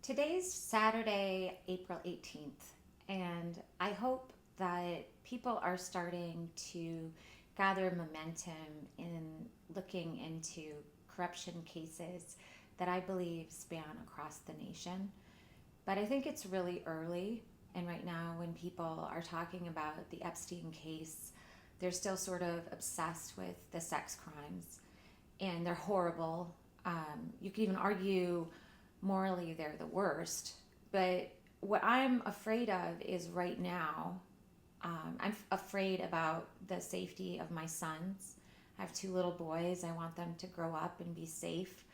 Today's Saturday, April 18th, and I hope that people are starting to gather momentum in looking into corruption cases that I believe span across the nation. But I think it's really early, and right now, when people are talking about the Epstein case, they're still sort of obsessed with the sex crimes, and they're horrible. You could even argue morally they're the worst. But what I'm afraid of is right now, I'm afraid about the safety of my sons. I have two little boys. I want them to grow up and be safe.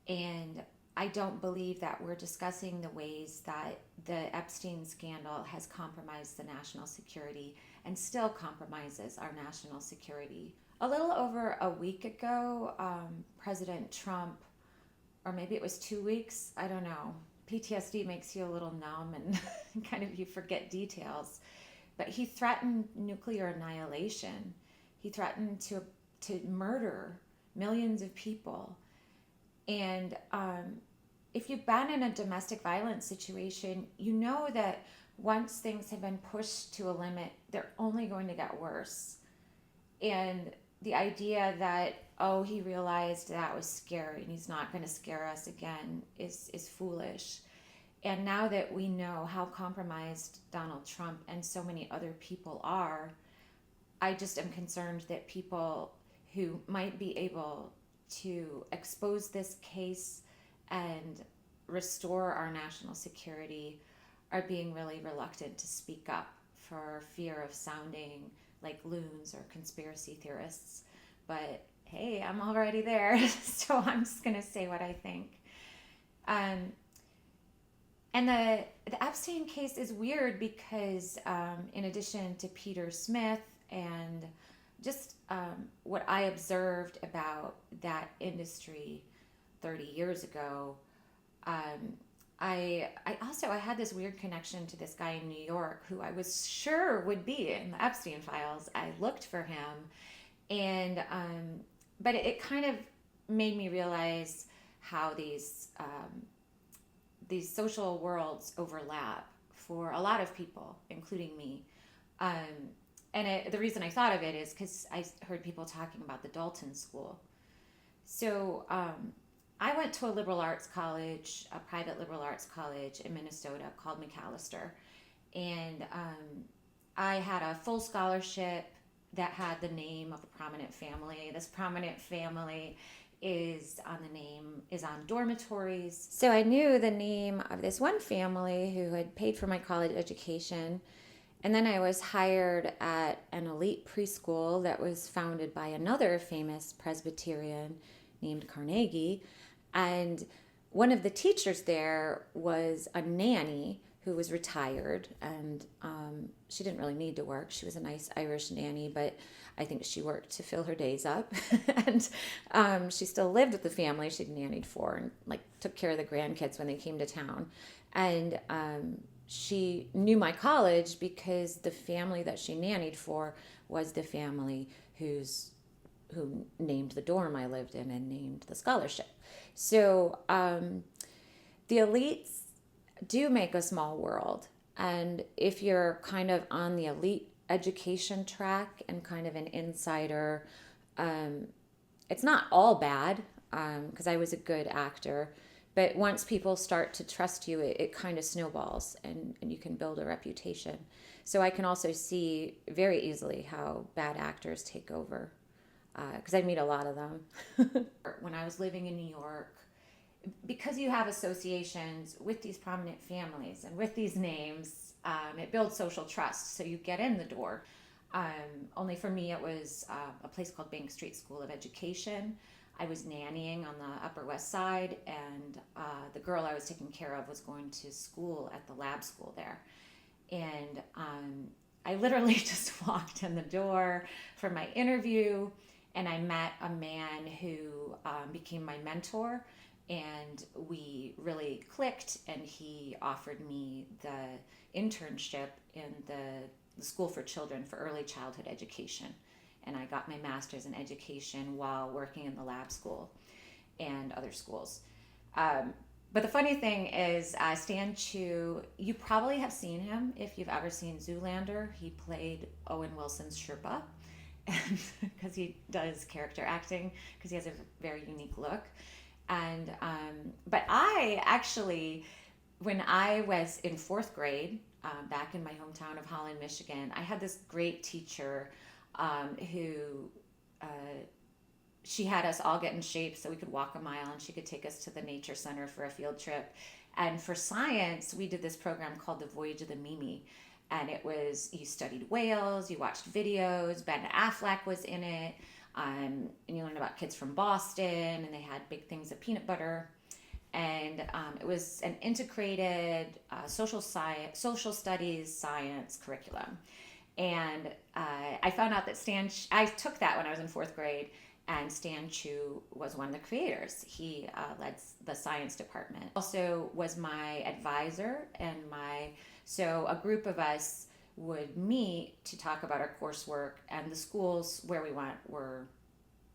And I don't believe that we're discussing the ways that the Epstein scandal has compromised the national security and still compromises our national security. A little over a week ago, President Trump, or maybe it was 2 weeks, I don't know. PTSD makes you a little numb and kind of you forget details. But he threatened nuclear annihilation. He threatened to murder millions of people. And if you've been in a domestic violence situation, you know that once things have been pushed to a limit, they're only going to get worse. And the idea that, oh, he realized that was scary and he's not going to scare us again is foolish. And now that we know how compromised Donald Trump and so many other people are, I just am concerned that people who might be able to expose this case and restore our national security are being really reluctant to speak up for fear of sounding like loons or conspiracy theorists. But hey, I'm already there, so I'm just going to say what I think. Um, and the Epstein case is weird because, in addition to Peter Smith and just what I observed about that industry 30 years ago, I had this weird connection to this guy in New York who I was sure would be in the Epstein files. I looked for him, and but it kind of made me realize how these social worlds overlap for a lot of people, including me. The reason I thought of it is because I heard people talking about the Dalton school. So I went to a liberal arts college, a private liberal arts college in Minnesota called McAllister. And I had a full scholarship that had the name of a prominent family. This prominent family is on dormitories. So I knew the name of this one family who had paid for my college education. And then I was hired at an elite preschool that was founded by another famous Presbyterian named Carnegie. And one of the teachers there was a nanny who was retired, and she didn't really need to work. She was a nice Irish nanny, but I think she worked to fill her days up. And she still lived with the family she'd nannied for, and like took care of the grandkids when they came to town. And she knew my college because the family that she nannied for was the family who named the dorm I lived in and named the scholarship. So the elites do make a small world. And if you're kind of on the elite education track and kind of an insider, it's not all bad, because I was a good actor. But once people start to trust you, it kind of snowballs, and you can build a reputation. So I can also see very easily how bad actors take over, because I meet a lot of them. When I was living in New York, because you have associations with these prominent families and with these names, it builds social trust. So you get in the door. Only for me, it was a place called Bank Street School of Education. I was nannying on the Upper West Side, and the girl I was taking care of was going to school at the lab school there. And I literally just walked in the door for my interview, and I met a man who became my mentor, and we really clicked, and he offered me the internship in the School for Children for Early Childhood Education. And I got my master's in education while working in the lab school and other schools. But the funny thing is, Stan Chu, you probably have seen him if you've ever seen Zoolander. He played Owen Wilson's Sherpa, and because he does character acting, because he has a very unique look. And but I actually, when I was in fourth grade, back in my hometown of Holland, Michigan, I had this great teacher who uh, she had us all get in shape so we could walk a mile, and she could take us to the nature center for a field trip. And for science, we did this program called the Voyage of the Mimi. And it was, you studied whales, you watched videos, Ben Affleck was in it, and you learned about kids from Boston, and they had big things of peanut butter. And it was an integrated social studies science curriculum. And I found out that I took that when I was in fourth grade, and Stan Chu was one of the creators. He led the science department. Also was my advisor, and so a group of us would meet to talk about our coursework, and the schools where we went were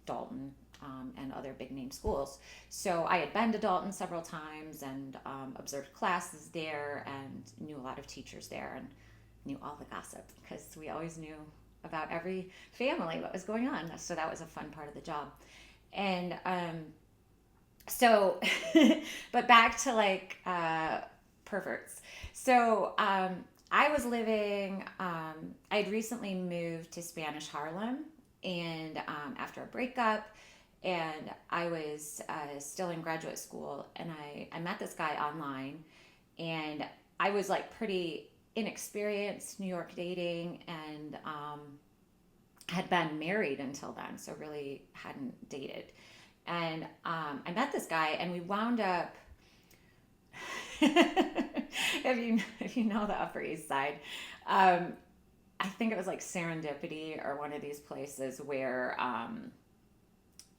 Dalton, and other big name schools. So I had been to Dalton several times, and observed classes there, and knew a lot of teachers there, and knew all the gossip, because we always knew about every family what was going on. So that was a fun part of the job. And so but back to like perverts. So I was living, I'd recently moved to Spanish Harlem, and after a breakup, and I was still in graduate school, and I met this guy online, and I was like pretty inexperienced New York dating, and had been married until then, so really hadn't dated. And I met this guy, and we wound up if you know the Upper East Side, I think it was like Serendipity or one of these places where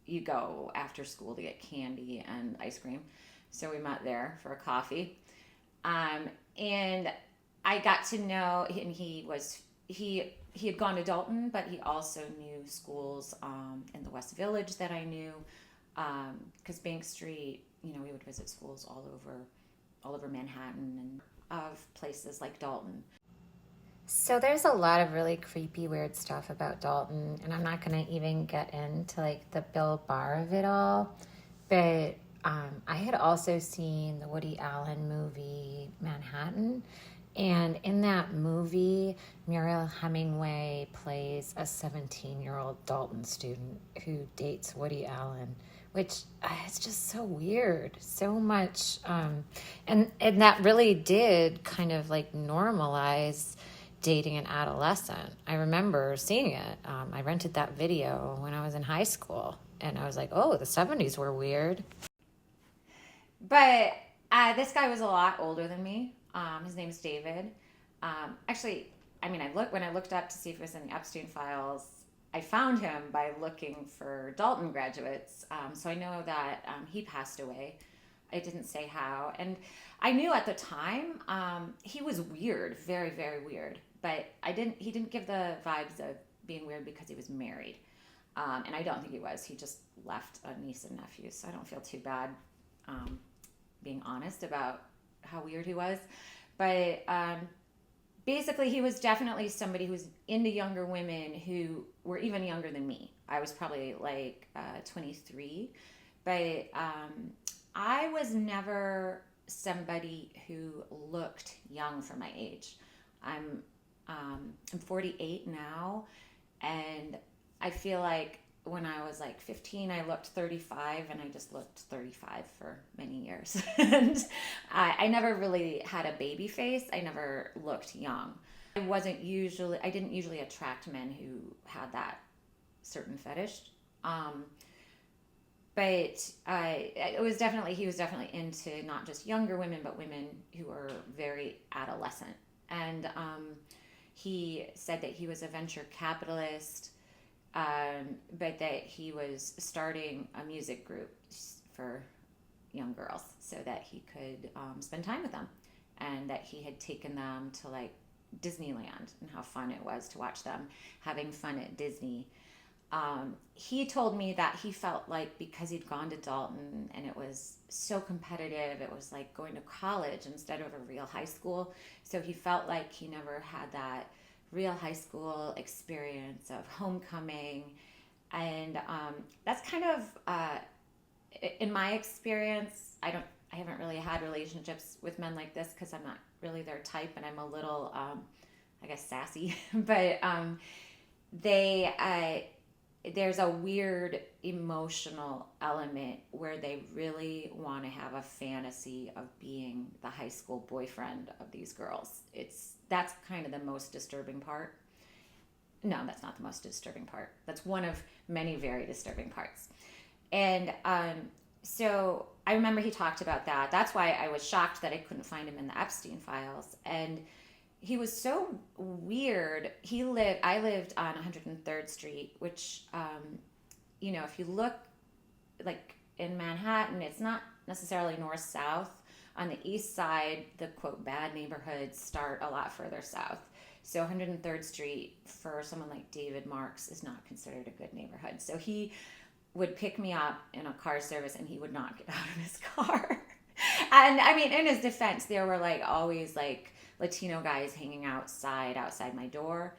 you go after school to get candy and ice cream. So we met there for a coffee, and I got to know, and he had gone to Dalton, but he also knew schools in the West Village that I knew, because Bank Street, we would visit schools all over Manhattan, and of places like Dalton. So there's a lot of really creepy, weird stuff about Dalton, and I'm not going to even get into like the Bill Barr of it all, but I had also seen the Woody Allen movie Manhattan, and in that movie, Muriel Hemingway plays a 17-year-old Dalton student who dates Woody Allen, which is just so weird, so much, and that really did kind of like normalize dating an adolescent. I remember seeing it. I rented that video when I was in high school, and I was like, oh, the 70s were weird. But this guy was a lot older than me. His name's David. Actually, when I looked up to see if it was in the Epstein files, I found him by looking for Dalton graduates. So I know that he passed away. I didn't say how. And I knew at the time he was weird, very, very weird. But he didn't give the vibes of being weird because he was married. And I don't think he was. He just left a niece and nephew. So I don't feel too bad being honest about how weird he was. But basically, he was definitely somebody who was into younger women who were even younger than me. I was probably like 23. But I was never somebody who looked young for my age. I'm 48 now, and I feel like when I was like 15, I looked 35, and I just looked 35 for many years. And I never really had a baby face. I never looked young. I didn't usually attract men who had that certain fetish. But he was definitely into not just younger women, but women who were very adolescent. And he said that he was a venture capitalist, but that he was starting a music group for young girls so that he could spend time with them, and that he had taken them to like Disneyland and how fun it was to watch them having fun at Disney. He told me that he felt like because he'd gone to Dalton and it was so competitive, it was like going to college instead of a real high school. So he felt like he never had that real high school experience of homecoming. And that's kind of, in my experience, I haven't really had relationships with men like this because I'm not really their type and I'm a little, I guess, sassy. But they, there's a weird emotional element where they really want to have a fantasy of being the high school boyfriend of these girls. That's kind of the most disturbing part. No, that's not the most disturbing part. That's one of many very disturbing parts. And so I remember he talked about that. That's why I was shocked that I couldn't find him in the Epstein files. And he was so weird. I lived on 103rd Street, which, if you look like in Manhattan, it's not necessarily north south. On the east side, the quote bad neighborhoods start a lot further south. So 103rd Street for someone like David Marks is not considered a good neighborhood. So he would pick me up in a car service and he would not get out of his car. And I mean, in his defense, there were like always like Latino guys hanging outside my door.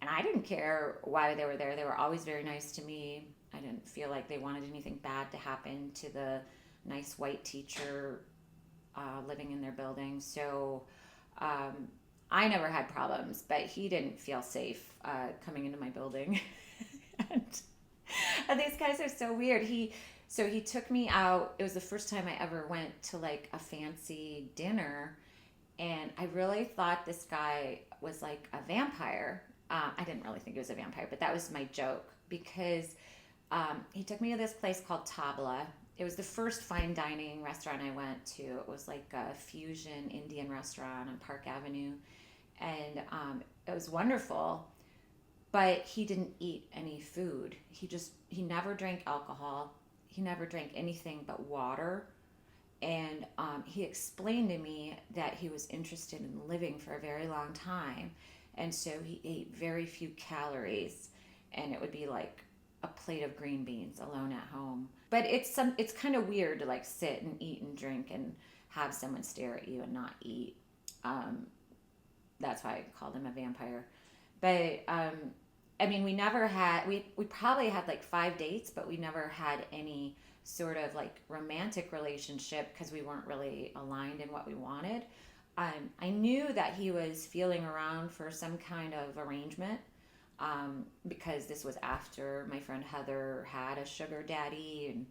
And I didn't care why they were there. They were always very nice to me. I didn't feel like they wanted anything bad to happen to the nice white teacher living in their building. So I never had problems, but he didn't feel safe coming into my building. and these guys are so weird. So he took me out. It was the first time I ever went to like a fancy dinner. And I really thought this guy was like a vampire. I didn't really think he was a vampire, but that was my joke because he took me to this place called Tabla. It was the first fine dining restaurant I went to. It was like a fusion Indian restaurant on Park Avenue. And it was wonderful, but he didn't eat any food. He never drank alcohol. He never drank anything but water. And he explained to me that he was interested in living for a very long time. And so he ate very few calories. And it would be like a plate of green beans alone at home. But it's kind of weird to like sit and eat and drink and have someone stare at you and not eat. That's why I called him a vampire. But I mean, we probably had like 5 dates, but we never had any sort of like romantic relationship because we weren't really aligned in what we wanted. I knew that he was feeling around for some kind of arrangement because this was after my friend Heather had a sugar daddy and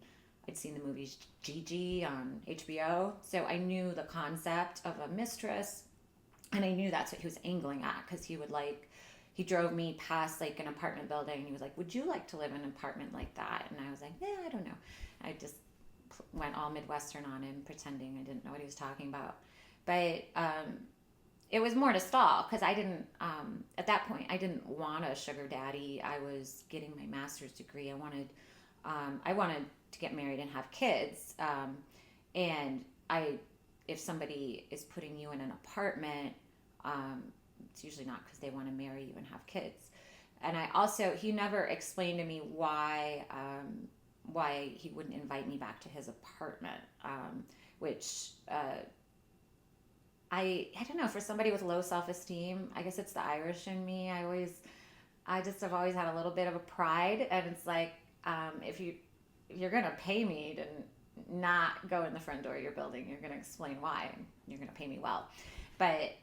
I'd seen the movies Gigi on HBO. So I knew the concept of a mistress and I knew that's what he was angling at because he drove me past like an apartment building and he was like, would you like to live in an apartment like that? And I was like, yeah, I don't know. I just went all Midwestern on him, pretending I didn't know what he was talking about. But it was more to stall because I didn't, at that point, I didn't want a sugar daddy. I was getting my master's degree. I wanted to get married and have kids. And if somebody is putting you in an apartment, it's usually not because they want to marry you and have kids. And he never explained to me why he wouldn't invite me back to his apartment, which I don't know, for somebody with low self-esteem, I guess it's the Irish in me. I just have always had a little bit of a pride, and it's like, if you're going to pay me to not go in the front door of your building, you're going to explain why, and you're going to pay me well. But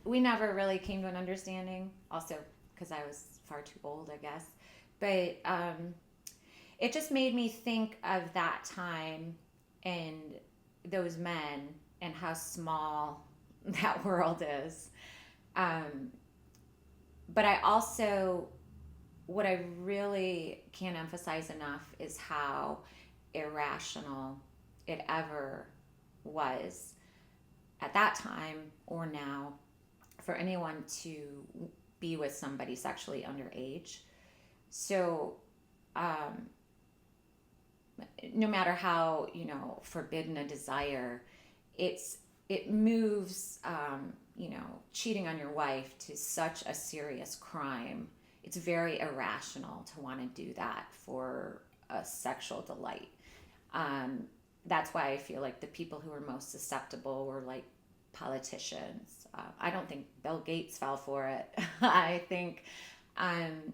we never really came to an understanding, also because I was far too old, I guess. But it just made me think of that time and those men and how small that world is. But I also, what I really can't emphasize enough is how irrational it ever was at that time or now for anyone to be with somebody sexually underage. So no matter how, forbidden a desire, it moves, cheating on your wife to such a serious crime. it's very irrational to want to do that for a sexual delight. Um, that's why I feel like the people who were most susceptible were like politicians. I don't think Bill Gates fell for it. Um,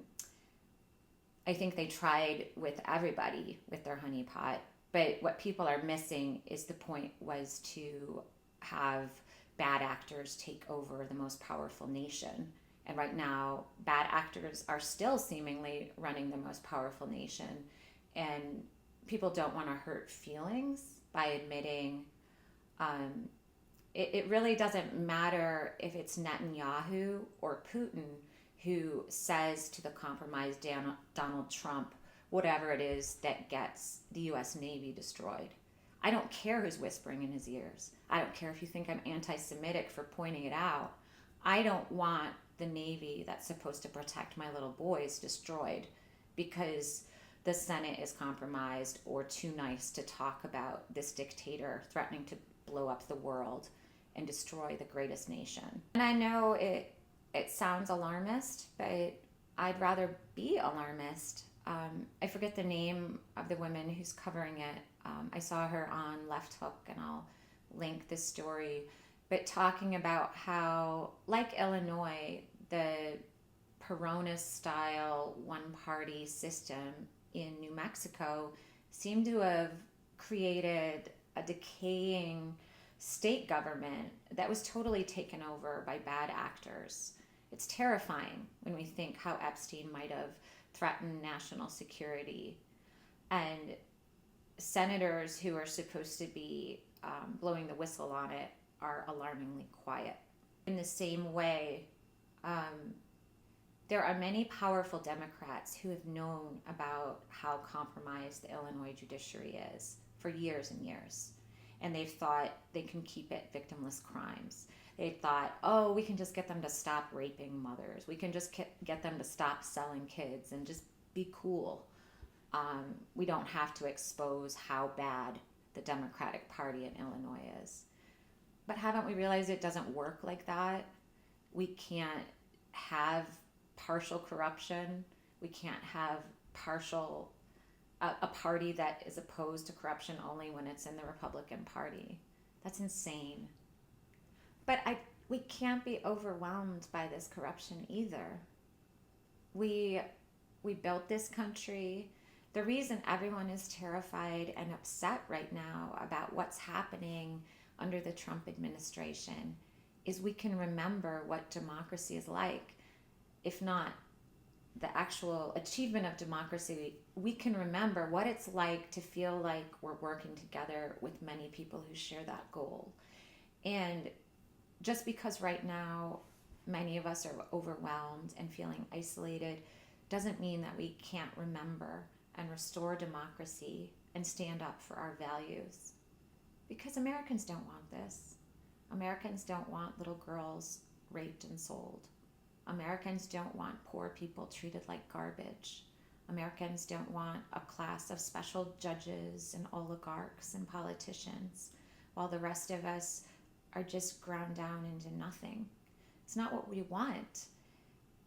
I think they tried with everybody with their honeypot. But what people are missing is the point was to have bad actors take over the most powerful nation. And right now, bad actors are still seemingly running the most powerful nation. And people don't want to hurt feelings by admitting it really doesn't matter if it's Netanyahu or Putin who says to the compromised Donald Trump whatever it is that gets the U.S. Navy destroyed. I don't care who's whispering in his ears. I don't care if you think I'm anti-Semitic for pointing it out. I don't want the Navy that's supposed to protect my little boys destroyed because the Senate is compromised or too nice to talk about this dictator threatening to blow up the world and destroy the greatest nation. And I know it sounds alarmist, but I'd rather be alarmist. I forget the name of the woman who's covering it. I saw her on Left Hook, and I'll link this story, but talking about how, like Illinois, the Peronist-style one-party system in New Mexico seemed to have created a decaying state government that was totally taken over by bad actors. It's terrifying when we think how Epstein might have threatened national security. And senators who are supposed to be blowing the whistle on it are alarmingly quiet. In the same way, there are many powerful Democrats who have known about how compromised the Illinois judiciary is for years and years. And they've thought they can keep it victimless crimes. They thought, oh, we can just get them to stop raping mothers. We can just get them to stop selling kids and just be cool. We don't have to expose how bad the Democratic Party in Illinois is. But haven't we realized it doesn't work like that? We can't have partial corruption. We can't have a party that is opposed to corruption only when it's in the Republican Party. That's insane. But we can't be overwhelmed by this corruption either. We built this country. The reason everyone is terrified and upset right now about what's happening under the Trump administration is we can remember what democracy is like. If not the actual achievement of democracy, we can remember what it's like to feel like we're working together with many people who share that goal. And just because right now many of us are overwhelmed and feeling isolated doesn't mean that we can't remember and restore democracy and stand up for our values. Because Americans don't want this. Americans don't want little girls raped and sold. Americans don't want poor people treated like garbage. Americans don't want a class of special judges and oligarchs and politicians, while the rest of us are just ground down into nothing. It's not what we want.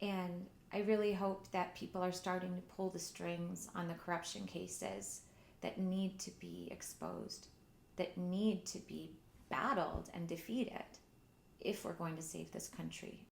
And I really hope that people are starting to pull the strings on the corruption cases that need to be exposed, that need to be battled and defeated if we're going to save this country.